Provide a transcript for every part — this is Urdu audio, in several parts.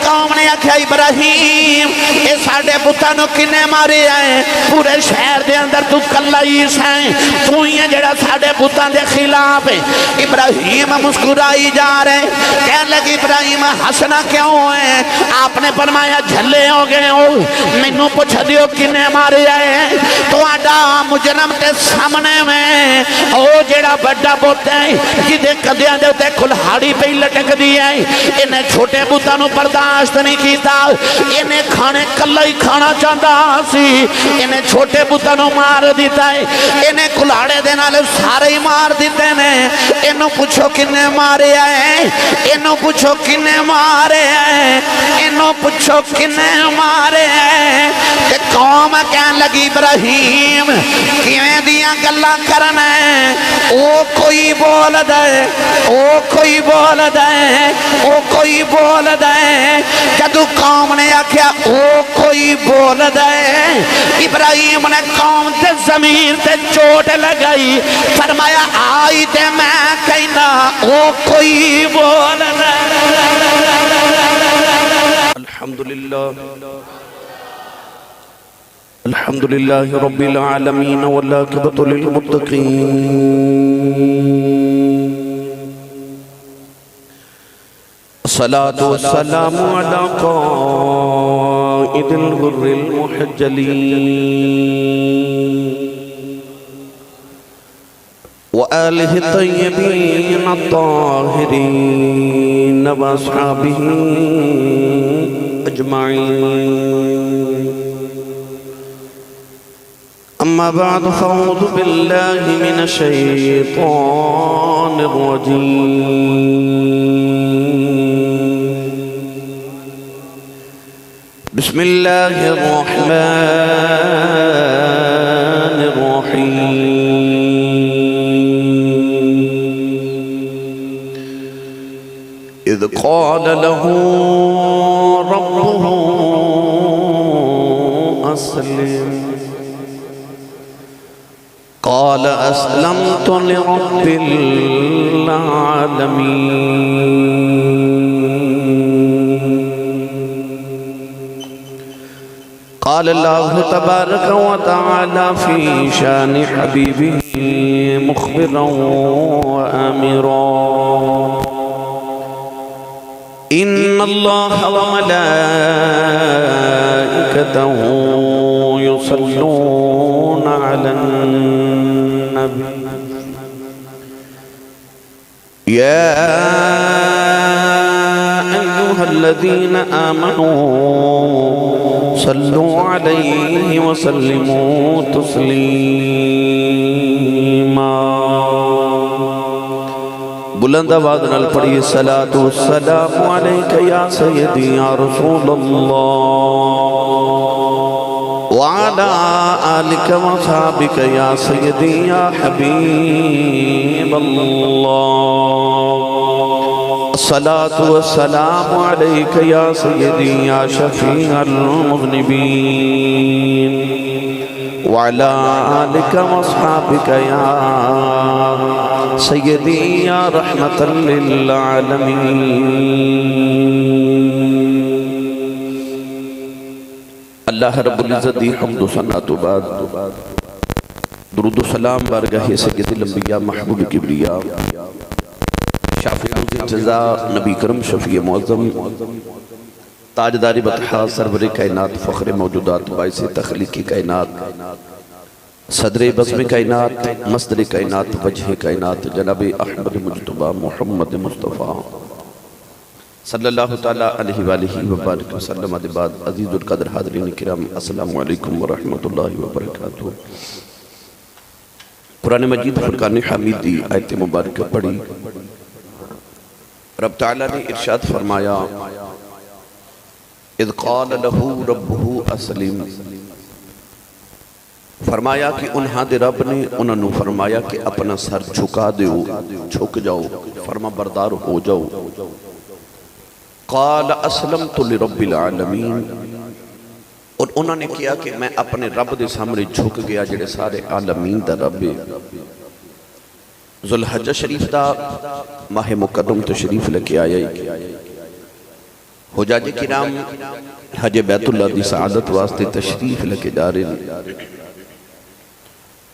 قوم نے آکھیا ابراہیم اے ساڈے پتاں نوں کنے مارے آئے پورے شہر دے اندر تو کلا ہی سائیں تو ہی ہے جڑا ساڈے پتاں دے خلاف ہے ابراہیم مسکرائی جا رہے کہنے لگے ابراہیم ہنسنا کیوں ہے آپ نے فرمایا جھلے ہو گئے ہو مینوں پوچھ دیو کنے مارے آئے تو آڈا مجرم تے سامنے میں او جڑا بڑا پوتا ہے جدے کدیاں دے تے کھلہاڑی پہ لٹک دی ہے انہیں چھوٹے بوتاں نوں برداشت نہیں کیتا انہیں کھانے کلا ہی کھانا چاہتا سی انہیں چھوٹے بوتاں نوں مار دیتا ہے انہیں کھلاڑے دے نال سارے ہی مار دیتے ہیں انہوں پوچھو کنے مارے آئے انہوں پوچھو کنے مارے آئے انہوں پوچھو کنے مارے آئے کہ قوم کہنے لگی ابراہیم کیویں دیاں گلاں کرنا ہے او کوئی بول دے او کوئی بول دے او کوئی بول دے جدو قوم نے آکھیا او کوئی بول دے ابراہیم نے قوم تے ضمیر تے چوٹ لگائی فرمایا آئی تے میں کہنا او کوئی بول دے الحمدللہ رب العالمین والعاقبۃ للمتقین الصلاة والسلام على قائد الغر المحجلين وآله الطيبين الطاهرين وأصحابه أجمعين أما بعد فأعوذ بالله من الشيطان الرجيم بسم الله الرحمن الرحيم إذ قال له ربه أسلم قال أسلمت لرب العالمين قال الله تبارك وتعالى في شان حبيبه مخبرا وآمرا إن الله وملائكته يصلون على النبي يا أيها الذين آمنوا صلوا عليه وسلموا تسليما بلند آواز نال پڑھیے صلاۃ والسلام علیک یا سیدی یا رسول اللہ وعلى آلك وصحابك يا سيدي يا حبيب الله الصلاة والسلام عليك يا سيدي يا شفيع المذنبين وعلى آلك وصحابك يا سيدي يا رحمة للعالمين اللہ رب العزت دی حمد و ثنا تو بعد درود و سلام بارگاہ سید الانبیاء محبوب کبریا شافع الجزا نبی کرم شفیع معظم تاجدار بطحا سرور کائنات فخر موجودات باعث تخلیقی کائنات صدر بزم کائنات مصدر کائنات وجہ کائنات جناب احمد مجتبہ محمد مصطفیٰ صلی اللہ تعالیٰ علیہ وآلہ وبارک وسلم بعد عزیز القدر حاضرین کرام السلام علیکم ورحمت اللہ وبرکاتہ قرآن مجید فرقان حمید دی آیت مبارکہ پڑھی رب تعالیٰ نے ارشاد فرمایا اذ قال له ربه اسلم فرمایا کہ انہاں دے رب نے انہوں نے فرمایا کہ اپنا سر جھکا دیو جھک جاؤ فرما بردار ہو جاؤ قال اسلمت لرب العالمین اور انہوں نے کیا کہ میں اپنے رب دے سامنے جھک گیا جڑے سارے عالمین دا رب ذوالحجہ شریف دا ماہ مقدم تشریف لے کے آیا حجاج کرام حج بیت اللہ دی سعادت واسطے تشریف لے جا رہے ہیں،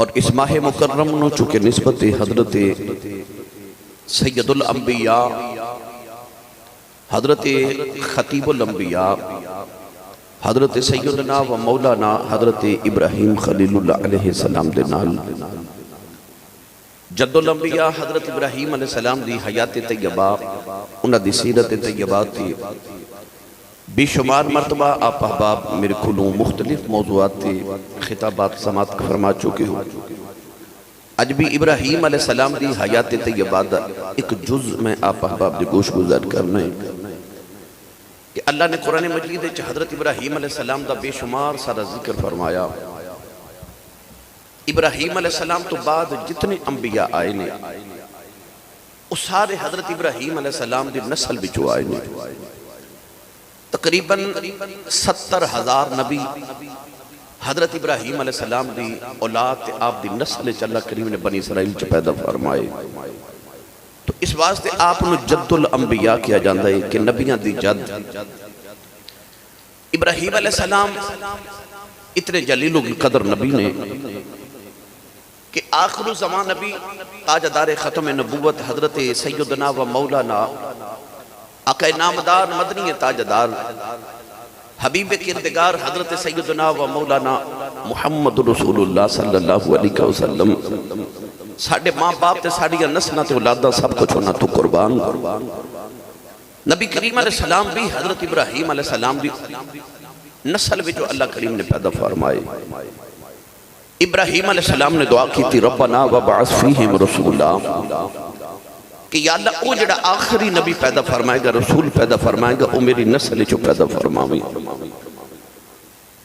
اور اس ماہ مکرم نو چونکہ نسبت حضرت سید الانبیاء حضرت خطیب الانبیاء حضرت سیدنا و مولانا حضرت ابراہیم خلیل اللہ علیہ السلام دے نال جد الانبیاء حضرت ابراہیم علیہ السلام دی حیات طیبہ انہاں دی سیرت طیبہ تھی بے شمار مرتبہ آپ احباب میرے کھلوں مختلف موضوعات تے خطابات سماعت فرما چکے ہو۔ اج بھی ابراہیم علیہ السلام دی حیات طیبہ دا ایک جز میں آپ احباب دی گوش گزر کرنا ہے کہ اللہ نے قرآن مجید حضرت ابراہیم علیہ السلام دا بے شمار سارا ذکر فرمایا۔ ابراہیم علیہ السلام تو بعد جتنے انبیاء آئے نے اس سارے حضرت ابراہیم علیہ السلام دی نسل بچو آئے نے، تقریباً 70,000 نبی حضرت ابراہیم علیہ السلام دی اولاد آپ دی نسل اللہ کریم نے بنی اسرائیل چ پیدا فرمائے۔ تو اس واسطے آپ نے جد الانبیاء کیا جاندہ ہے کہ نبیاں دی جد ابراہیم علیہ السلام اتنے جلیل القدر نبی نے کہ آخر زمان نبی تاجدار ختم نبوت حضرت سیدنا و مولانا آقا نامدار مدنی تاجدار حبیب کردگار حضرت سیدنا و مولانا محمد رسول اللہ صلی اللہ علیہ وسلم ساڑھے ماں باپ تے ساڑھیا نسلہ تے اولادہ سب کچھ ہونا تو قربان۔ نبی کریم علیہ السلام بھی حضرت ابراہیم علیہ السلام بھی نسل بھی جو اللہ کریم نے پیدا فرمائے۔ ابراہیم علیہ السلام نے دعا کی تھی ربنا وبعث فیہم رسولا کہ یا اللہ او جڑا آخری نبی پیدا فرمائے گا رسول پیدا فرمائے گا او میری نسل جو پیدا فرمائے۔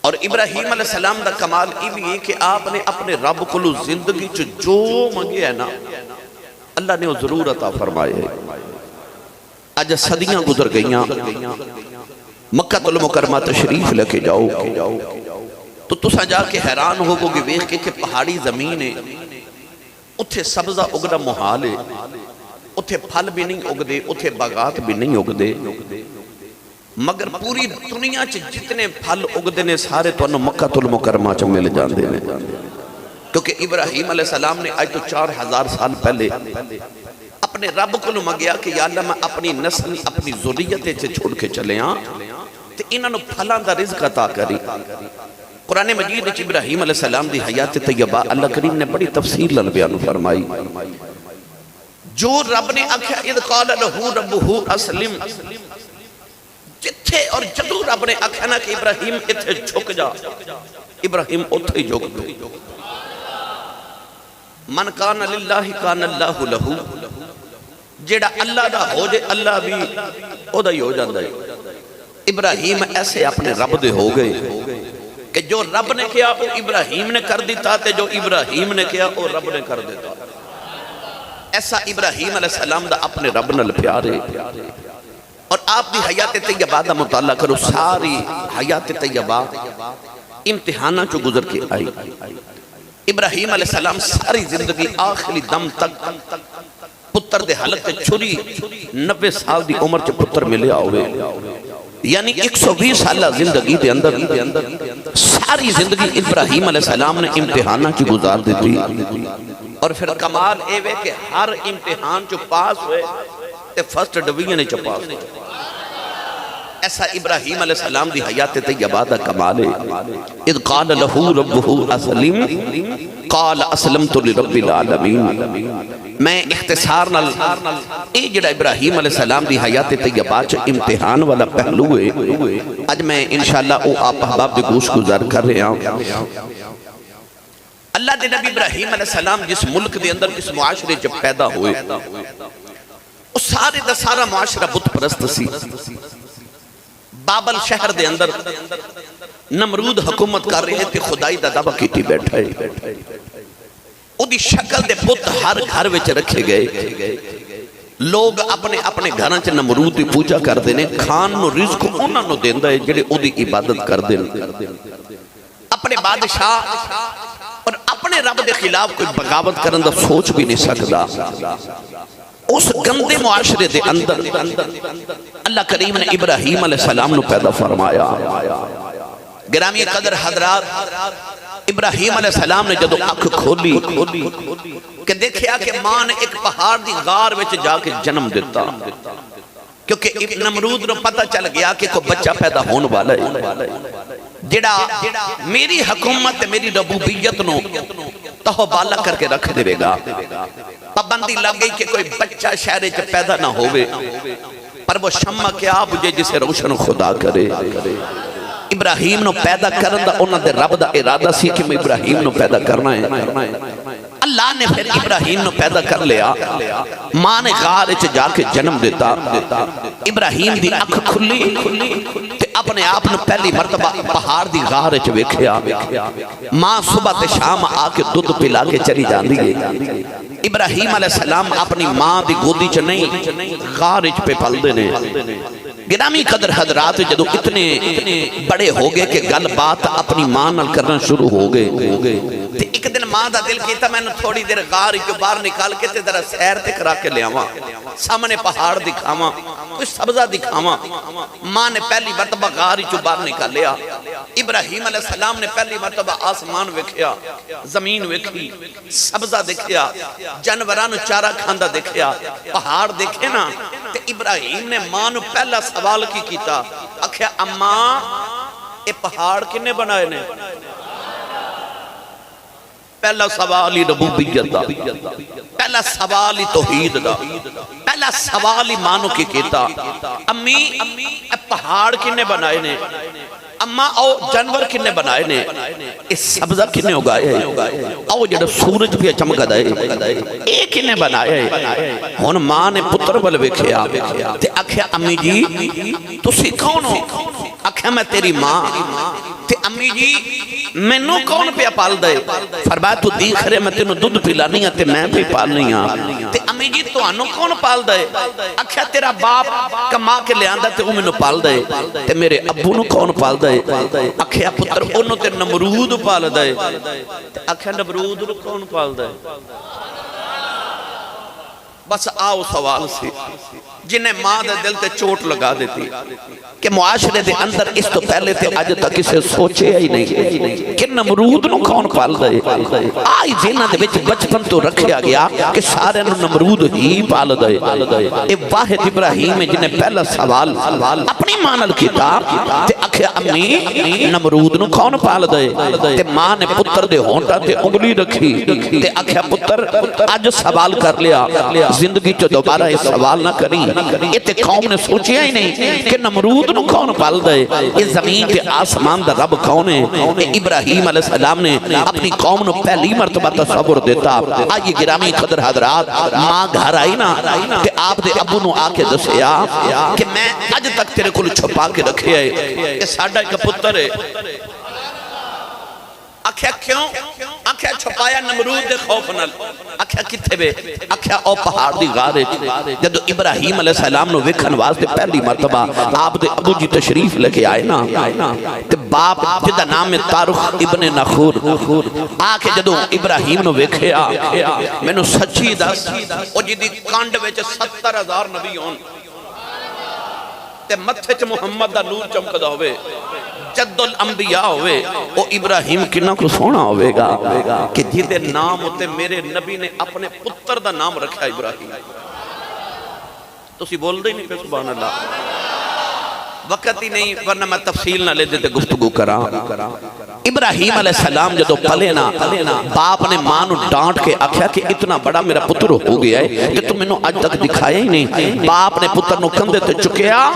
اور ابراہیم علیہ السلام دا کمال یہ بھی ہے کہ آپ نے اپنے رب کو زندگی جو منگے ہے نا اللہ نے وہ ضرور عطا فرمائے ہے۔ آج صدیاں گزر گئیاں، مکہ المکرمہ تشریف لے کے جاؤ تو تسا جا کے حیران ہو گے ویکھ کے کہ پہاڑی زمین ہے، اتھے سبزہ اگنا محال ہے، اتھے پھل بھی نہیں اگدے، اتھے باغات بھی نہیں اگدے، مگر پوری دنیا جتنے پھل اگدے نے سارے تو انہوں مکہ المکرمہ چ مل جاندے نے، کیونکہ ابراہیم علیہ السلام نے آج تو 4000 سال پہلے اپنے رب کو منگیا کہ یا اللہ میں اپنی نسل اپنی ذریت سے چھوڑ کے چلے ہاں تے انہوں نے پھلان دا رزق عطا کری۔ قرآن مجید وچ ابراہیم علیہ السلام دی حیات طیبہ اللہ کریم نے بڑی تفصیل بیان فرمائی۔ جو رب نے آکھیا اذ قال لہ ربہ اسلم، جتھے اور جدو رب نے آکھیا نا کہ ابراہیم اتھے جھک جا، ابراہیم اتھے جھک دے۔ من کان للہ کان اللہ لہو، جیڑا اللہ دا ہو جے اللہ بھی او دا ہی ہو جاندہ ہے۔ ابراہیم ایسے اپنے رب دے ہو گئے کہ جو رب نے کیا وہ ابراہیم نے کر دیتا تے جو ابراہیم نے کیا وہ رب نے کر دیتا۔ ایسا ابراہیم علیہ السلام دا اپنے رب نال پیارے، اور آپ دی حیات طیبہ دا مطالعہ کرو، ساری حیات طیبہ امتحانہ جو گزر کے آئی۔ ابراہیم علیہ السلام ساری زندگی آخری دم تک پتر دے حالت تے چھری 90 سال دی عمر چے پتر ملے آوے، یعنی 120 سالہ زندگی دے اندر ساری زندگی ابراہیم علیہ السلام نے امتحانہ کی گزار دیتی، اور پھر کمال اے وے کہ ہر امتحان جو پاس ہوئے تے فرسٹ ڈویژن چ پاس ہوئے۔ ایسا ابراہیم علیہ السلام دی حیات طیبہ دا کمال ہے۔ اذ قال لہ ربہ اسلم قال اسلمت لرب العالمین۔ میں اختصار نال اے جڑا ابراہیم علیہ السلام دی حیات طیبہ چ امتحان والا پہلو ہے اج میں انشاءاللہ او آپ احباب دے گوش گزار کر رہے ہیں۔ اللہ دے نبی ابراہیم علیہ السلام جس ملک دے اندر اس معاشرے جب پیدا ہوئے اس سارے دا سارا معاشرہ بت پرست سی۔ بابل شہر دے اندر نمرود حکومت کر رہے تھے، خدائی دا دعویٰ کیتی بیٹھا ہے، او دی شکل دے بت ہر گھر وچ رکھے گئے، لوگ اپنے اپنے گھراں چ نمرود دی پوجا کر دینے، کھان نو رزق انہاں نو دیندا ہے جڑے او دی عبادت کر دین۔ اپنے بادشاہ اور اپنے رب دے خلاف کوئی بغاوت کرن دا سوچ بھی نہیں سکدا۔ اس گندے معاشرے دے اندر اللہ کریم نے ابراہیم علیہ السلام نو پیدا فرمایا. گرامی قدر حضرات، ابراہیم علیہ السلام نے جدو اکھ کھولی کہ دیکھیا کہ ماں نے ایک پہاڑ دی غار وچ جا کے جنم دیتا، کیونکہ نمرود نو پتہ چل گیا کہ کوئی بچہ پیدا ہون والا ہے جڑا میری حکومت میری ربوبیت نو تہو بالا کر کے رکھ دے گا. پابندی لگ گئی کہ کوئی بچہ شہر چ پیدا نہ ہوئے، پر وہ شمع کیا بجھے جسے روشن خدا کرے. ابراہیم نو پیدا کرن دا انہاں دے رب دا ارادہ سی کہ میں ابراہیم نو پیدا کرنا ہے. اللہ نے پھر ابراہیم نو پیدا کر لیا. ماں نے غار وچ جا کے جنم دیتا. ابراہیم دی اکھ کھلی تے اپنے آپ نو پہلی مرتبہ پہاڑ دی غار وچ ویکھیا. ماں صبح تے شام آ کے دودھ پلا کے چلی جاندی ہے. ابراہیم علیہ السلام اپنی ماں دی گودی چ نہیں غار وچ پہ پلدے نے. گرامی قدر حضرات، جدو اتنے بڑے ہو گئے کہ گل بات اپنی ماں نال کرنا شروع ہو گئے، تے ایک دن ماں دا دل کیتا میں نے تھوڑی دیر غار جو باہر نکال کے تے ذرا سیر تے کرا کے لے آواں، سامنے پہاڑ دکھاواں، کچھ سبزہ دکھاواں. ماں نے پہلی مرتبہ غار جو باہر نکالیا. ابراہیم علیہ السلام نے پہلی مرتبہ آسمان ویکھیا، زمین ویکھی، سبزہ دیکھیا، جانوراں نو چارہ کھاندا دیکھیا، پہاڑ دیکھے نا. تے ابراہیم نے ماں نو پہلا سوال کی کیتا، آکھیا اماں اے پہاڑ کنے بنائے نے؟ پہلا سوال ہی ربوبیت دا، پہلا سوال ہی توحید دا، پہلا سوال ہی مانو کی کیتا امی اے پہاڑ کنے بنائے نے؟ اما او جانور کنے بنائے نے؟ اس سبزہ کنے اگائے ہے؟ او جڑا سورج بھی چمکا دائے اے کنے بنائے ہے؟ ہون ماں نے پتر بل ویکھیا تے آکھیا امی جی تسی کون ہو؟ آکھیا میں تیری ماں. تے امی جی مینوں کون پہ پال دے؟ فرمایا تو دیکھ رہے میں تینوں دودھ پلانی ہے تے میں بھی پالنی ہاں. تے امی جی تانوں کون پال دے؟ آکھیا تیرا باپ کما کے لے آندا تے او مینوں پال دے. تے میرے ابو نوں کون پال دے؟ آکھیا پتر اونوں تے نمرود پال دے. تے آکھیا نمرود نوں کون پال دے؟ بس آؤ سوال سی جنہیں ماں دے دل تے چوٹ لگا دیتی کہ معاشرے دے اندر اس تو پہلے تے آج تک اسے سوچے ہی نہیں کہ نمرود نو کون پال دے. آئی زینہ دے وچ بچپن تو رکھیا گیا کہ سارے نو نمرود ہی پال دے. اے واحد ابراہیم جنہیں پہلا سوال اپنی ماں نال کیتا تے آکھیا امی نمرود نو کون پال دے؟ تے ماں نے پتر دے ہونٹا تے انگلی رکھی تے آکھیا پتر آج سوال کر لیا، زندگی چو دوبارہ یہ سوال نہ کریں. یہ قوم نے سوچیا ہی نہیں کہ نمرود نو کون پال دے. یہ زمین تے آسمان دا رب کون ہے؟ ابراہیم علیہ السلام نے اپنی قوم نو پہلی مرتبہ تصور دیتا. آئیے گرامی قدر حضرات، ماں گھر آئی نا تے آپ دے ابو نو آکے دسیا کہ میں آج تک تیرے کو چھپا کے رکھے ہے کہ ساڈا ایک پتر ہے. آکھیا کیوں؟ آکھیا چھپایا نمرود دے خوف نال. آکھیا کتھے بے؟ آکھیا او پہاڑ دی غارے جدو ابراہیم علیہ السلام نو ویکھن واسطے پہلی مرتبہ آپ دے ابو جی تشریف لے کے آئے نا تے باپ جدا نام ہے طارق ابن نخور آکے جدو ابراہیم نو ویکھیا میں نو سچی دس او جی دی کانڈ ویچ 70,000 نبی ہون تے متھے چ محمد دا نور چمکدا ہوئے، جد الانبیاء ہوئے. او ابراہیم کنہ کو سونا ہوئے گا کہ جیدے نام ہوتے میرے نبی نے اپنے پتر دا نام رکھا ابراہیم. تو اسی بول دے نہیں پہ سبحان اللہ. وقت ہی نہیں ورنہ میں تفصیل نہ لے دیتے گفتگو کرا. ابراہیم علیہ السلام جدو پلے نا باپ نے ماں نو ڈانٹ کے آکھیا کہ اتنا بڑا میرا پتر ہو گیا ہے کہ تم انہوں آج تک دکھایا ہی نہیں. باپ نے پتر نو کندے تے چکیا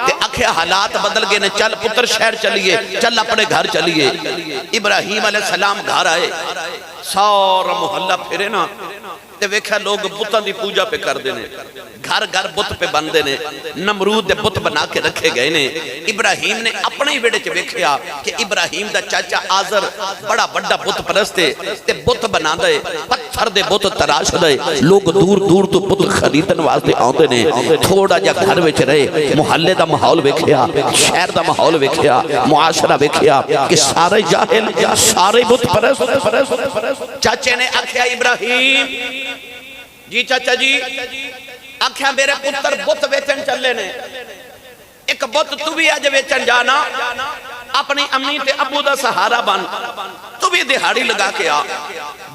تے آکھیا حالات بدل گئے نے، چل پتر شہر چلیے، چل اپنے گھر چلیے. ابراہیم علیہ السلام گھر آئے، سارا محلہ پھرے نا تے ویکھا لوگ بتاں دی پوجا پہ کر دینے، گھر گھر بت پہ بندے نے، نمرود دے بت بنا کے رکھے گئے نے. ابراہیم نے اپنے ہی ویڑے چ ویکھیا کہ ابراہیم دا چاچا آزر بڑا بڑا بت پرستے تے بت بنا دے، پتھر دے بت تراش دے. لوگ دور دور تو بت خریدن واسطے آندے نے. تھوڑا جا گھر وچ رہے، محلے دا ماحول ویکھیا، شہر دا ماحول ویکھیا، معاشرہ ویکھیا کہ سارے جاہل، سارے بت پرست. چاچے نے آکھیا ابراہیم جی چاچا جی آکھیا میرے پتر بت ویچن چلے نے ایک بت تو بھی اج ویچن جانا اپنی امی تے ابو دا سہارا بن تو بھی دہاڑی لگا کے آ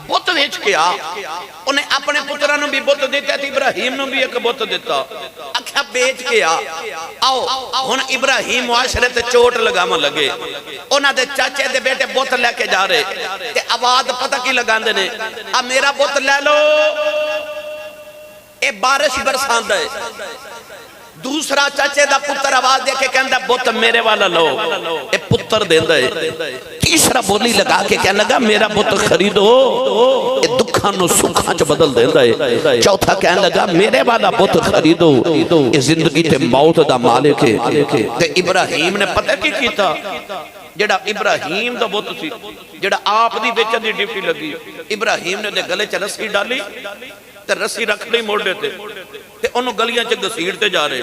بت ویچ کے آ انہیں اپنے پترانوں بھی بت دیتا تھی ابراہیم نے بھی ایک بت دیتا اکھا بیچ کے آؤ ہن ابراہیم معاشرے تے چوٹ لگاما لگے انہاں دے چاچے دے بیٹے بت لے کے جا رہے تے آواز پتہ کی لگان دے نے اب میرا بت لے لو اے بارش برسان دے دوسرا چاچے دا پتر آواز دے کے کہندہ بت میرے والا لو اے پتر دے دے تیسرا بولی لگا کے کہنے لگا میرا بت خریدو اے دکھانو سکھاں چ بدل دے دے چوتھا کہنے لگا میرے والا بت خریدو اے زندگی تے موت دا مالک ہے تے ابراہیم نے پتہ کی کیتا جڑا ابراہیم دا بت سی جڑا آپ دی بیچن دی ڈیوٹی لگی ابراہیم نے دے گلے چ رسی ڈالی تے رسی رکھ لی موڑے تے تے انہوں گلیاں چ گسیڑ تے جا رہے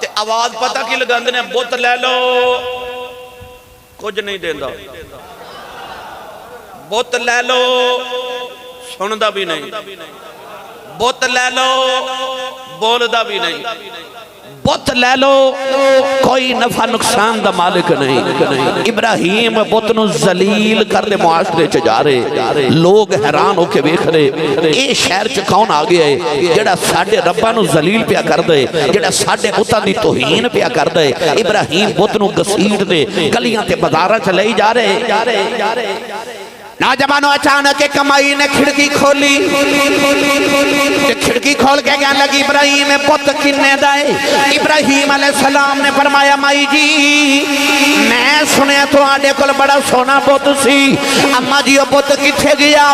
تے آواز پتہ کی لگاندے نے بت لے لو کچھ نہیں دیندہ بت لے لو سندہ بھی نہیں بت لے لو بولدہ بھی نہیں بت لے لو کوئی نفع نقصان دا مالک نہیں ابراہیم بت نو ذلیل کر دے معاشرے چ جا رہے لوگ حیران ہو کے ویکھ رہے اے شہر چ کون آ گیا ہے جڑا ساڈے رباں نو ذلیل پیا کر دے جڑا ساڈے بتاں دی توہین پیا کر دے ابراہیم بت نو گسیٹ دے گلیاں تے بازاراں چ لے جا رہے نوجوانوں اچانک ایک مائی نے کھڑکی کھولی کھڑکی کھول کے کہنے لگی ابراہیم بت کنے دائے ابراہیم علیہ السلام نے فرمایا مائی جی میں سنیا تو آڈے کل بڑا سونا بت سی اما جی وہ بت کتھے گیا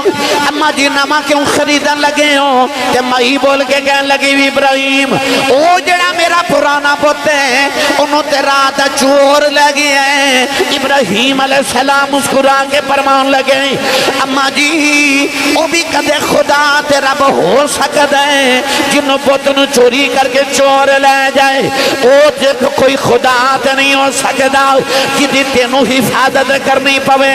اما جی نما کیوں خریدن لگے ہوں کہ مائی بول کے کہنے لگی ابراہیم او جڑا میرا پرانا بت ہے انہوں تے رات چور لگے ہیں ابراہیم علیہ السلام مسکرا کے فرمان لگے اما جی او بھی کدے خدا تے رب ہو سکتا ہے جنہوں بت نو چوری کر کے چور لے جائے او جب کوئی خدا تے نہیں ہو سکتا جدی تینوں حفاظت کرنی پوے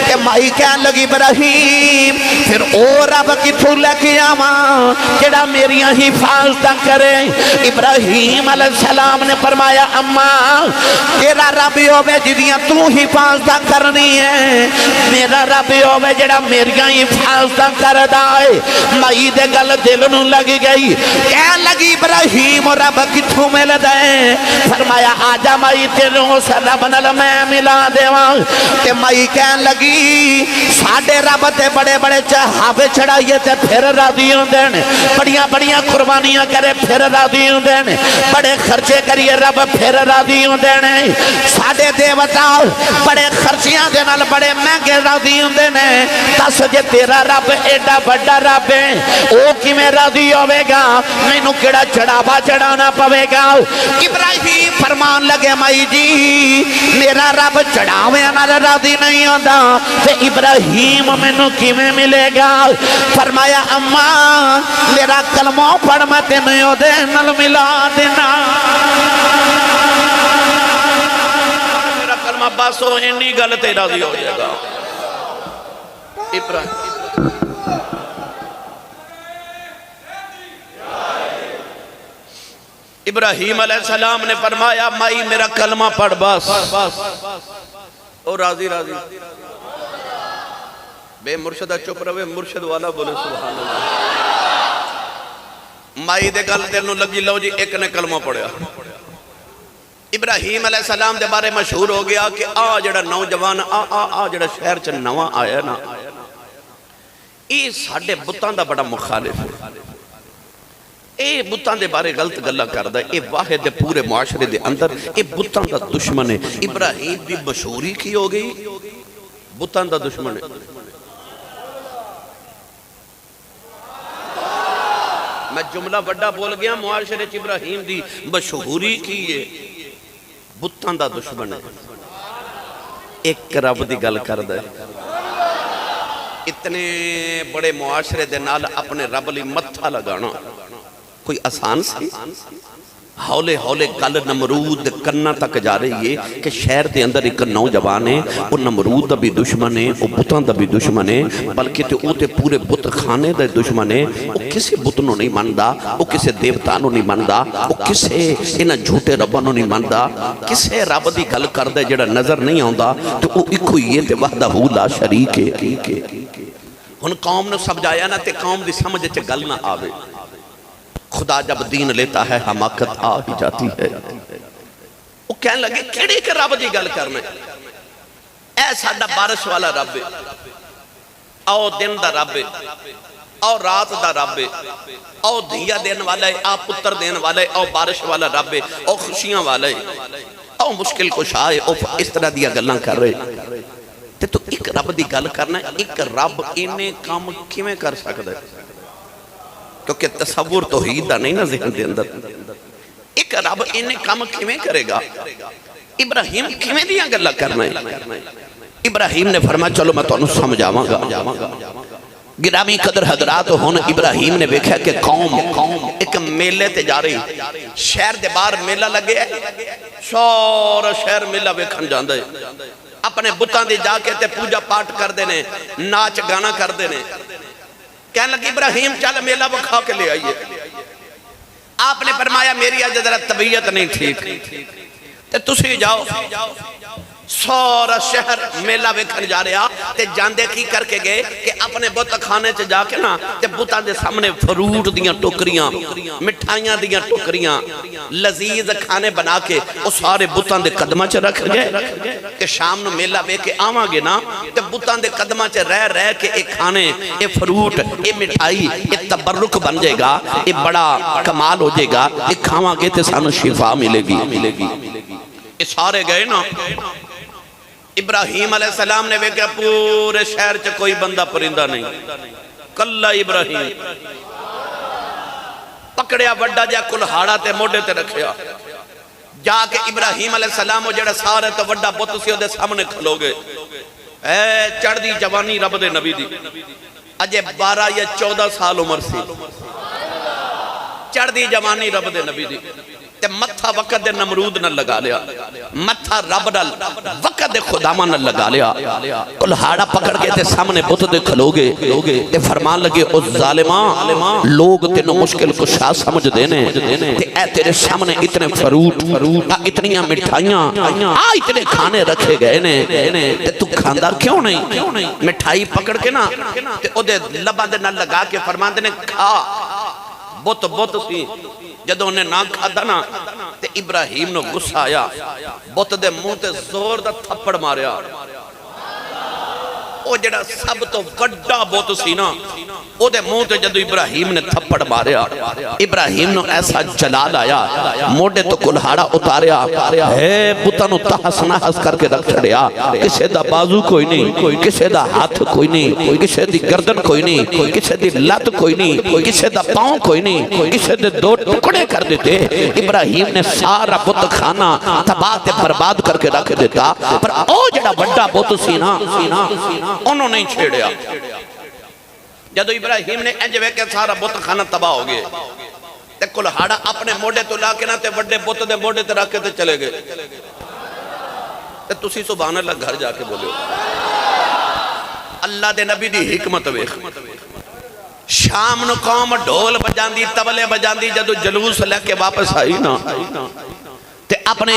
کہ مائی کہنے لگی ابراہیم پھر او رب کتھوں لے کے آواں جڑا میری حفاظت کرے ابراہیم علیہ السلام نے فرمایا اما تیرا رب ہوے جدیاں تو حفاظت کرنی ہے میرا رب ہوے جڑا میریاں حفاظت کردا ہے مائی دے گل دل نو لگ گئی کہن لگی ابراہیم رب کتھوں ملدا ہے فرمایا آجا مائی تینوں رب نال میں ملا دیواں تے مائی کہن لگی ساڈے رب تے بڑے بڑے چڑھاوے چڑھائیے تے پھر راضی ہوندے نے بڑیاں بڑیاں قربانیاں کرے پھر راضی ہوندے نے بڑے خرچے کریے رب پھر راضی ہوندے نے ساڈے دیوتا بڑے خرچیاں دے نال بڑے مہنگے راضی ہوندے نے دس جے تیرا رب ایڈا بڑا رب ہے او کیویں راضی ہوے گا مینوں کیڑا چڑھاوا چڑھانا پوے گا ابراہیم فرمان لگے مائی جی میرا رب چڑھاویاں نال راضی نہیں ہوندا تے ابراہیم مینوں کیویں ملے گا فرمایا اما میرا کلمہ پڑھ میں تینوں اودے نال ملا دینا میرا کلمہ بس ہو اینی گل تے راضی ہو جائے گا ابراہیم علیہ السلام نے فرمایا مائی میرا کلمہ پڑھ بس اور راضی راضی بے مرشدہ چپ روے مرشد والا بولے سبحان اللہ مائی دے گل دل نو لگی لو جی ایک نے کلمہ پڑھیا ابراہیم علیہ السلام دے بارے مشہور ہو گیا کہ آ جڑا نوجوان آ جڑا شہر چ نواں آیا نا اے ساڈے بتاں دا بڑا مخالف ہے اے بتاں دے بارے غلط گلا کردا اے واحد دے پورے معاشرے دے اندر اے بتاں دا دشمن ہے ابراہیم بھی مشہوری کی ہو گئی بتاں دا دشمن ہے میں جملہ بڑا بول گیا معاشرے چ ابراہیم دی مشہوری کی ہے بتاں دا دشمن ہے ایک رب دی گل کردا ہے اتنے بڑے معاشرے دے نال اپنے رب لی متھا لگانا کوئی آسان سی ہولے ہولے گل نمرود کرنا تک جا رہی ہے کہ شہر دے اندر ایک نوجوان ہے، وہ نمرود دا بھی دشمن ہے، وہ بتاں دا بھی دشمن ہے، بلکہ وہ تے پورے بت خانے دا دشمن ہے۔ وہ کسی بت نو نہیں مندا، وہ کسی دیوتا نو نہیں مندا، وہ کسی انہاں جھوٹے رباں نو نہیں مندا، کسی رب دی گل کردا جڑا نظر نہیں آوندا، تو وہ ایک ہی ہے تے وحدہ لا شریک ہے۔ ہن قوم نے سمجھایا نا تے قوم دی سمجھ وچ گل نہ آوے۔ خدا جب دین لیتا ہے حماقت آ ہی جاتی ہے۔ وہ کہنے لگے کیڑے کہ رب دی گل کرنے، اے ساڈا بارش والا رب ہے، او دن دا رب ہے، او رات دا رب ہے، او دھیا دین والا ہے، او پتر دین والا ہے، او بارش والا رب ہے، او خوشیاں والا ہے، او مشکل کشا ہے، او اس طرح دیا گلاں کر رہے۔ تو ایک رب دی گل کرنا، ایک رب انہیں کام کیویں کر سکتا ہے؟ کیونکہ تصور توحید دا نہیں نا ذہن دے اندر۔ ایک رب انہیں کام کیویں کرے گا؟ ابراہیم کیویں دیا گلا کرنا ہے؟ ابراہیم نے فرمایا چلو میں تو انہوں سمجھاواں گا۔ گرامی قدر حضرات ہون ابراہیم نے دیکھا کہ قوم ایک میلے تے جا رہی، شہر دے باہر میلہ لگے ہے، سارا شہر میلہ ویکھن جاندا ہے، اپنے بتاں دے جا کے تے پوجا پاٹ کر دینے، ناچ گانا کر دینے۔ کہنے لگی ابراہیم چل میلہ بکھا کے لے آئیے۔ آپ نے فرمایا میری آج ذرا طبیعت نہیں ٹھیک، تے تسی جاؤ۔ سارا شہر میلہ ویکھن جا رہا تے جاندے کی کر کے گئے کہ اپنے بت خانے چ جا کے نا تے بتاں دے سامنے فروٹ دیاں ٹوکریاں، مٹھائیاں دیاں ٹوکریاں، لذیذ کھانے بنا کے وہ سارے بتاں دے قدماں چ رکھ گئے کہ شام نو میلہ ویکھ کے آواں گے نا تے بتاں دے قدماں چ رہ کے اے کھانے، اے فروٹ، اے مٹھائی، اے تبرک بن جائے گا، اے بڑا کمال ہو جائے گا، اے کھاواں گے تے سانو شفا ملے گی۔ اے سارے گئے نا، ابراہیم علیہ السلام نے دیکھا پورے شہر چ کوئی بندہ پرندہ نہیں، کلا ابراہیم پکڑیا وڈا جا کلہاڑا تے موڈے تے رکھیا، جا کے ابراہیم علیہ السلام وہ جڑا سارے تو وڈا بت سی دے سامنے کھلو گے، اے چڑھ دی جوانی رب دے نبی دی، اجے 12 یا 14 سال عمر سی، چڑھ دی جوانی رب دے نبی دی، تے متھا وقت دے نمرود نہ لگا لیا، متھا رب نہ وقت دے خدامہ نہ لگا لیا، کلہاڑا پکڑ کے تے سامنے بت دے کھلو گے، تے فرمان لگے او ظالمان لوگ تینوں مشکل کشا سمجھ دینے، تے اے تیرے سامنے اتنے فروٹ، اتنیاں مٹھائیاں، اتنے کھانے رکھے گئے نے، تے تو کھاندار کیوں نہیں؟ مٹھائی پکڑ کے نا تے او دے لباں دے نہ لگا کے فرمان دینے کھا، بت سی جدو انہیں نہ کھادا نا تے ابراہیم نو غصہ آیا، بت دے منہ تے زور دا تھپڑ ماریا، او جڑا سب تو وڈا بت سی نا او دے منہ تے جدو ابراہیم نے تھپڑ ماریا، ابراہیم نو ایسا جلال آیا، موڈے تو کلہاڑا اتاریا، اے بتاں نو تحس نحس کر کے رکھ چھڑیا، کسے دا بازو کوئی نہیں، کسے دا ہاتھ کوئی نہیں، کسے دی گردن کوئی نہیں، کسے دی لت کوئی نہیں، کسے دا پاؤں کوئی نہیں، کسے دے 2 ٹکڑے کر دیتے۔ ابراہیم نے سارا بت خانہ تباہ تے برباد کر کے رکھ دیتا، پر او جڑا بڑا بت سی نا انہوں نے چھیڑیا۔ جدو ابراہیم نے انجوے کے سارا بت خانہ تباہ ہو گئے تے کلہاڑا اپنے موڈے تو لا کے نا تے وڈے بت دے موڈے تے رکھ کے تے چلے گئے، تے تسی سبحان اللہ گھر جا کے بولے اللہ دے نبی دی حکمت ویکھ۔ شام نو قوم ڈھول بجاندی تبلے بجاندی جدو جلوس لے کے واپس آئی نا تے اپنے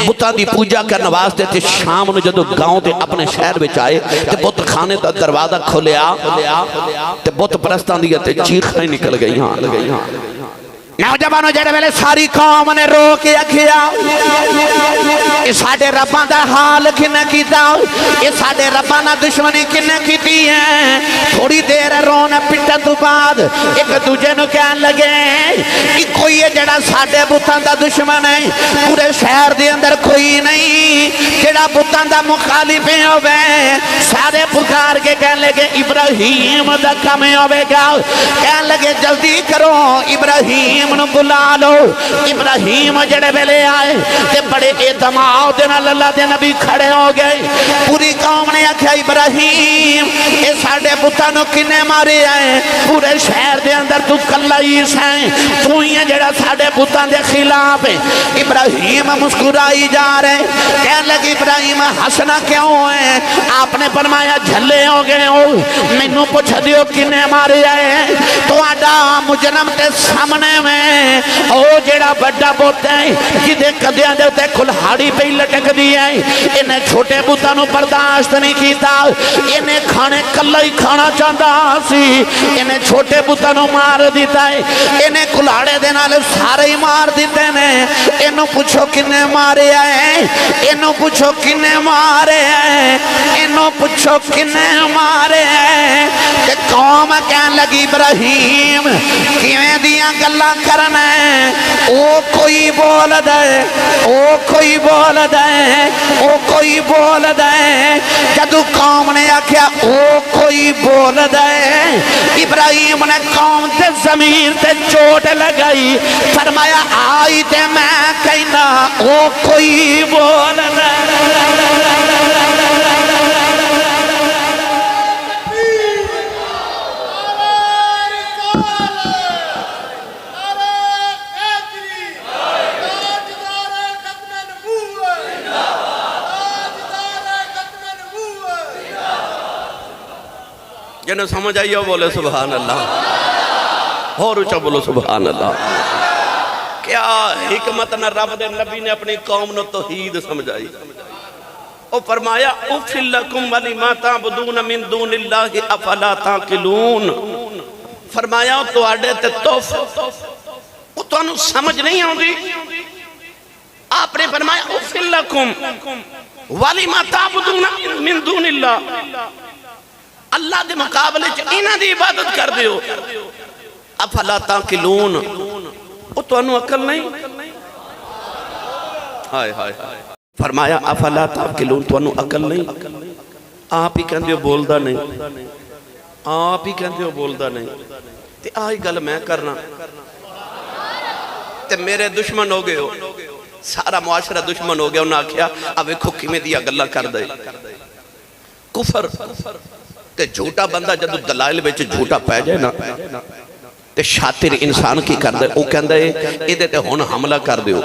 بتاں دی پوجا کرنے واسطے تے شام نو جدو گاؤں تے اپنے شہر وچ آئے تے بت خانے دا دروازہ کھولیا تے بت پرستاں دی تے چیخاں نکل گئی ہاں۔ نوجوانوں جڑے ویلے ساری قوم نے رو کے آکھیا اے ساڈے رباں دا حال کنے کیتا، اے ساڈے رباں نال دشمنی کنے کیتی ہے۔ تھوڑی دیر رونا پٹن تو بعد ایک دوجے نو کہن لگے کہ کوئی ہے جڑا ساڈے بتاں دا دشمن ہے، پورے شہر دے اندر کوئی نہیں کہ جڑا بتاں دا مخالف ہوے سارے پکار کے کہنے لگے ابراہیم دا کم ہوے گا کہنے لگے جلدی کرو ابراہیم نو بلا لو ابراہیم جڑے ویلے آئے تے بڑے اعتماد دے نال اللہ دے نبی کھڑے ہو گئے پوری قوم نے آکھیا ابراہیم اے ساڈے بتاں نو کنے مارے آئے پورے شہر دے اندر تو کلا ہی سائیں تو ہی ہے جڑا ساڈے بتاں دے خلاف ہے ابراہیم مسکرائی جا رہے کہنے لگے ابراہیم ہسنا کیوں ہے آپ نے فرمایا جھلے ہو گئے ہو مینوں پوچھ دیو کنے مارے آئے تو آڈا مجرم تے سامنے میں او جڑا بڑا بت ہے جدے کدیاں دے تے کھلہاڑی پہ لٹک دی ہے انہیں چھوٹے بتاں نو برداشت نہیں کیتا انہیں کھانے کلا ہی کھانا چاہتا سی انہیں چھوٹے بتاں نو مار دیتا ہے انہیں کھلہاڑے دے نال سارے ہی مار دیتے نے انہوں پوچھو کنے مارے آئے انہوں پوچھو کنے مارے آئے انہوں پوچھو کنے مارے آئے کہ قوم کہنے لگی ابراہیم کیویں دیاں گلاں کرنا ہے او کوئی بول دے او کوئی بول دے او کوئی بول دے جدو قوم نے آکھیا او کوئی بول دے ابراہیم نے قوم تے ضمیر تے چوٹ لگائی فرمایا آئی تے میں کہنا او کوئی بول دے جنہیں سمجھ آئی ہو بولے سبحان اللہ اور اچھا بولو سبحان اللہ کیا حکمت نہ رب دے نبی نے اپنی قوم نو توحید سمجھائی او فرمایا اُفِلْ لَكُمْ وَلِمَا تَعْبُدُونَ مِن دُونِ اللَّهِ أَفَلَا تَعْقِلُونَ فرمایا تو آڈے تے توف او تو انہوں سمجھ نہیں ہوں گی آپ نے فرمایا اُفِلْ لَكُمْ وَلِمَا تَعْبُدُونَ مِن دُونِ اللَّهِ اللہ دے مقابلے انہاں دی عبادت کر دیو افلا تاقلون او تو انہوں عقل نہیں ہائے ہائے فرمایا افلا تاقلون تو انہوں عقل نہیں آپ ہی کہندے ہو بولدا نہیں آپ ہی کہندے ہو بولدا نہیں تے آئی گل میں کرنا تے میرے دشمن ہو گئے ہو سارا معاشرہ دشمن ہو گیا انہاں آکھیا اوے کھوکی میں دیا گلہ کر دے کفر تے جھوٹا بندہ جدو دلائل بیچ جھوٹا پہ جائے نا تے شاطر انسان کی کر دے او کہندے ایدے تے ہون حملہ کر دیو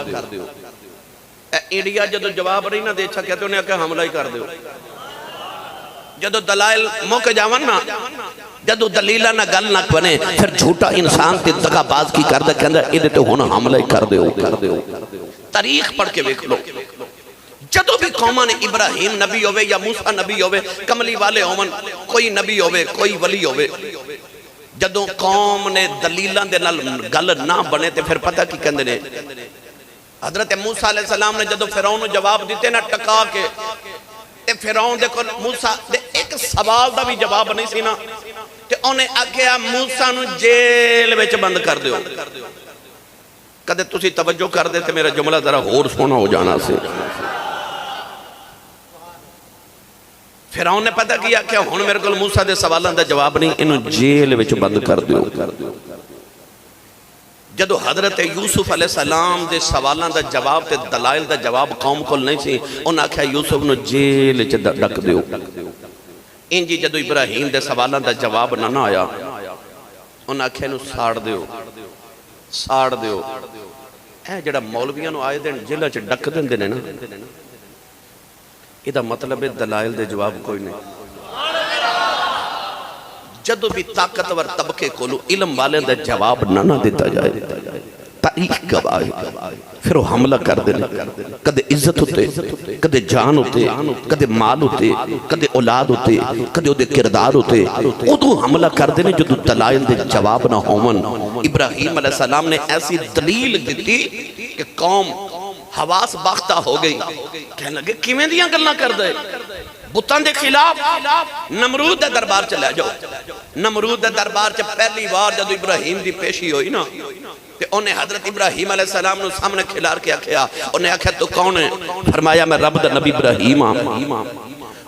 انڈیا جدو جواب رہی نا دیچھا کہتے انہیں کہ حملہ ہی کر دیو جدو دلائل موقع جاون نا جدو دلیلہ نہ گل نہ کنے پھر جھوٹا انسان تے دگا باز کی کر دے کہندے ایدے تے ہون حملہ ہی کر دیو تاریخ پڑھ کے بیکھ لو جدو بھی قومان ابراہیم نبی ہوئے یا موسیٰ نبی ہوئے کملی والے ہومن کوئی نبی ہوئے کوئی ولی ہوئے جدو قوم نے دلیلان دے نال گل نہ بنے تے پھر پتہ کی کہندے نے حضرت موسیٰ علیہ السلام نے جدو فرعون جواب دیتے نا ٹکا کے تے فرعون دیکھو موسیٰ دے ایک سوال دا بھی جواب نہیں سی نا تے انہیں آگیا موسیٰ نو جیل ویچ بند کر دیو کدے تسی توجہ کر دے تے میرا جملہ ذرا غور سونا ہو جانا سے فرعون نے پتہ کیا کہ ہن میرے کول موسیٰ دے سوالاں دا جواب نہیں انہوں جیل وچ بند کر دیو جدو حضرت یوسف علیہ السلام دے سوالاں دا جواب تے دلائل دا جواب قوم کول نہیں سی انہوں نے کہا یوسف نو جیل وچ ڈک دیو انجی جدو ابراہیم دے سوالاں دا جواب نہ آیا انہوں نے کہا انہوں ساڑ دیو اے جڑا مولویاں نو آئے دن جیلہ چ ڈک دن دینے نا یہ مطلب ہے دلائل دے جواب کوئی نہیں جدو بھی طاقتور طبقے کولو علم والے دے جواب نہ دیتا جائے تاریخ گواہ ہے پھر وہ حملہ کر دینے کدے عزت ہوتے کدے جان ہوتے کدے مال ہوتے کدے اولاد ہوتے کدے دے کردار ہوتے ادو حملہ کر دینے جدو دلائل دے جواب نہ ہومن ابراہیم علیہ السلام نے ایسی دلیل دیتی کہ قوم حواس باختہ ہو گئی کہنے لگے کیویں دیاں گلنا کر دے بتان دے خلاف نمرود دے دربار چلے جاؤ نمرود دے دربار چ پہلی بار جدو ابراہیم دی پیشی ہوئی نا تے انہیں حضرت ابراہیم علیہ السلام نے سامنے کھلار کے آکھیا انہیں آکھیا تو کون ہے؟ فرمایا میں رب دا نبی ابراہیم ہاں۔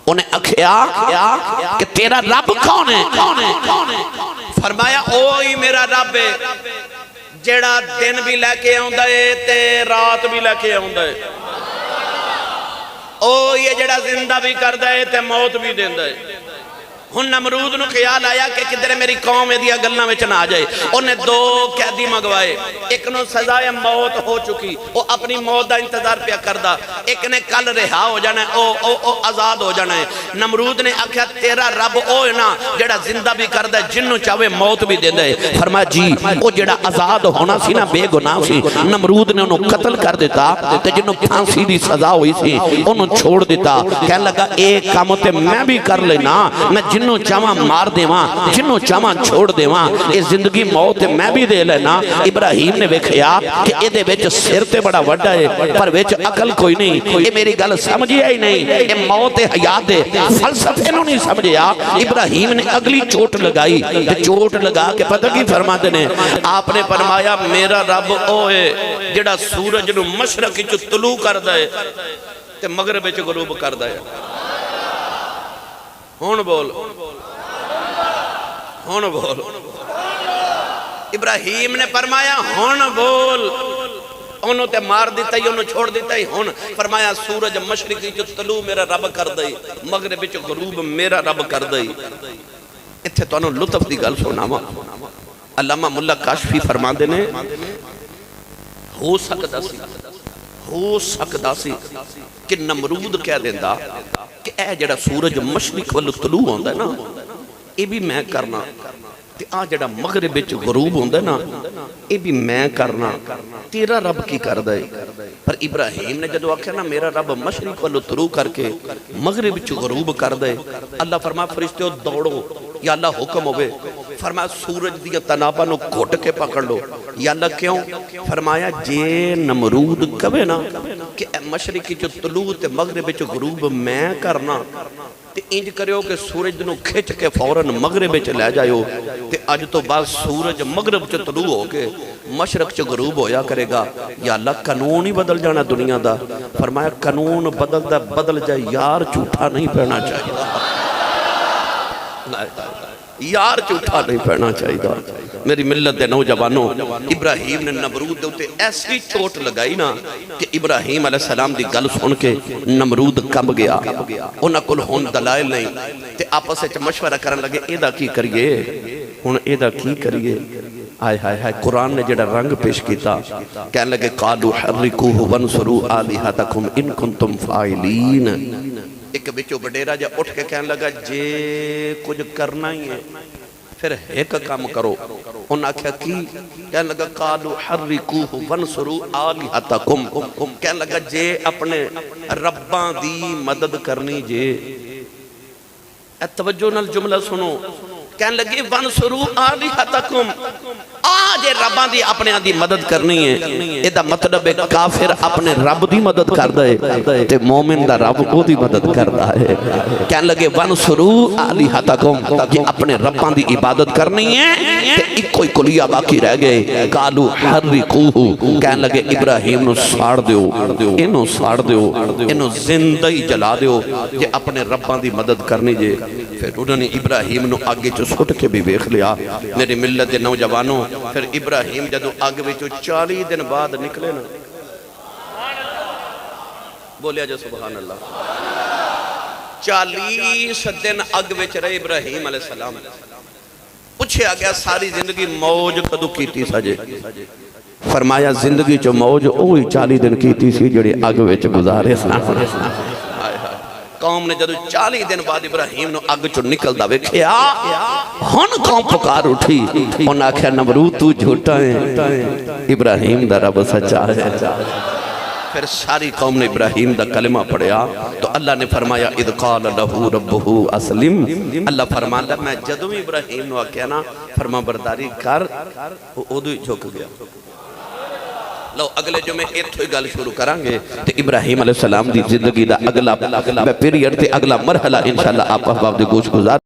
انہیں آکھیا کہ تیرا رب کون ہے؟ فرمایا اوہی میرا رب ہے جیڑا دن بھی لے کے آؤں دے تے رات بھی لے کے آؤں دے، او یہ جڑا زندہ بھی کر دے تے موت بھی دین دے۔ ہن نمرود نو خیال آیا کہ کدھر میری قوم دیا گلنا میں چنا آ جائے، انہیں 2 قیدی منگوائے، ایک نو سزائے موت ہو چکی وہ اپنی موت دا انتظار پیا کردہ، ایک نے کل رہا ہو جانا ہے او آزاد ہو جانا ہے۔ نمرود نے آکھیا تیرا رب او ہے نا جڑا زندہ بھی کردہ جنو چاہوے موت بھی دے دے۔ فرمایا جی او جڑا آزاد ہونا سی نا بے گناہ سی، نمرود نے انہوں قتل کر دیتا تے جنو پھانسی دی سزا ہوئی سی انہوں چھوڑ دیتا، کہنے لگا ایک کام تے میں بھی کر لینا، میں جنوں چاہاں مار دیواں جنوں چاہاں چھوڑ دیواں، اس زندگی موت میں بھی دے لینا۔ ابراہیم نے ویکھیا کہ اے دے وچ سر تے بڑا وڈا ہے پر وچ عقل کوئی نہیں، اے میری گل سمجھیا ہی نہیں، اے موت حیات دے فلسفے نو نہیں سمجھیا۔ ابراہیم نے اگلی چوٹ لگائی تے چوٹ لگا کے پتہ کی فرماتے نے آپ نے فرمایا میرا رب او ہے جڑا سورج نو مشرق وچ طلوع کردا ہے تے مغرب وچ غروب کردا ہے۔ ہون بول ہون بول ابراہیم نے فرمایا ہون بول، انہوں تے مار دیتا ہی انہوں چھوڑ دیتا ہی، ہون فرمایا سورج مشرقی جو طلوع میرا رب کر دئی مغرب جو غروب میرا رب کر دئی۔ اتھے تو انہوں لطف دی گل سناوا، علامہ ملا کاشفی فرما دینے ہو سکتا سی کہ نمرود کہہ دیندہ کہ اے جڑا سورج مشرق والو طلوع ہوندہ ہے نا اے بھی میں کرنا تے آ جڑا مغرب وچ غروب ہوندہ ہے نا اے بھی میں کرنا، تیرا رب کی کر دے؟ پر ابراہیم نے جدو آکھیا نا میرا رب مشرق والو طلوع کر کے مغرب وچ غروب کر دے، اللہ فرمایا فرشتے دوڑو یا اللہ حکم ہوئے، فرمایا سورج دیا تنابہ نو گھٹ کے پکڑ لو، یا اللہ کیوں؟ فرمایا جے نمرود کبھے نا کہ مشرقی جو طلوع تے مغرب جو غروب میں کرنا تے انج کریو کہ سورج نو کھچ کے فوراً مغرب چ لے جائیو تے اج تو بعد سورج مغرب چ طلوع ہو کے مشرق چ غروب ہویا کرے گا، یا اللہ قانون ہی بدل جانا دنیا دا۔ فرمایا قانون بدل جائے یار جھوٹا نہیں پہنا چاہیے، یار جھوٹا نہیں پہنا چاہیے۔ میری ملت دے نوجوانوں ابراہیم نے نمرود دے ایسی چوٹ لگائی نا کہ ابراہیم علیہ السلام دی گل سن کے نمرود کب گیا، انہاں کول ہن دلائل نہیں تے آپس وچ مشورہ کرن لگے اے دا کی کریے، ہن اے دا کی کریے؟ آئے ہائے ہائے قرآن نے جڑا رنگ پیش کیتا کہنے لگے قالوا حرقوه وانصروا آلہتکم ان کنتم فاعلین۔ ایک بچو بڈیرا جا اٹھ کے کہنے لگا جے کچھ کرنا ہی ہے پھر ایک کام کرو، انہاں کیا کی؟ کہنے لگا قالوا حرقوه وانصروا آلہتکم، کہنے لگا جے اپنے رباں دی مدد کرنی جے، توجہ نال جملہ سنو، کہنے لگی وانصروا آلہتکم، آج رباں دی اپنے دی مدد کرنی ہے، یہ دا مطلب ہے کافر اپنے رب دی مدد کر دے تے مومن دا رب او دی مدد کردا ہے۔ کہنے لگے وانصروا آلہتکم، کہ اپنے رباں دی عبادت کرنی ہے تے ایک کوئی کلیہ باقی رہ گئے، قالوا حرقوه، کہنے لگے ابراہیم نو ساڑ دیو، انہوں ساڑ دیو، انہوں زندہ ہی جلا دیو، کہ اپنے رباں دی مدد کرنی جے۔ پھر انہوں نے ابراہیم نو آگے جو سٹ کے بھی ویکھ لیا۔ میری ملت دے نوجوانوں پھر ابراہیم جدو آگے وچوں 40 دن بعد نکلے نا، بولیا جو سبحان اللہ، 40 دن آگے وچ رہے ابراہیم علیہ السلام، پوچھے آگیا ساری زندگی موج کدو کیتی سجے؟ فرمایا زندگی چو موج اوہی 40 دن کیتی سی جڑی آگے وچ گزارے سنا۔ قوم نے جدو 40 دن بعد ابراہیم نو اگ چو نکل دا ویکھیا، ہن قوم پکار اٹھی، انہاں آکھیا نمرود تو جھوٹا ہے، ابراہیم دا رب سچا ہے۔ پھر ساری قوم نے ابراہیم دا کلمہ پڑھیا تو اللہ نے فرمایا اذ قال لہو ربہ اسلم، اللہ فرماتا میں جدو ابراہیم نو آکھیا نا فرما برداری کر، وہ ادو ہی جھک گیا۔ لو اگلے جو میں ایک تھوئی گل شروع کرانگے تو ابراہیم علیہ السلام دی زندگی دا اگلا پیریڈ تے اگلا مرحلہ انشاءاللہ آپ احباب دے گوش گزار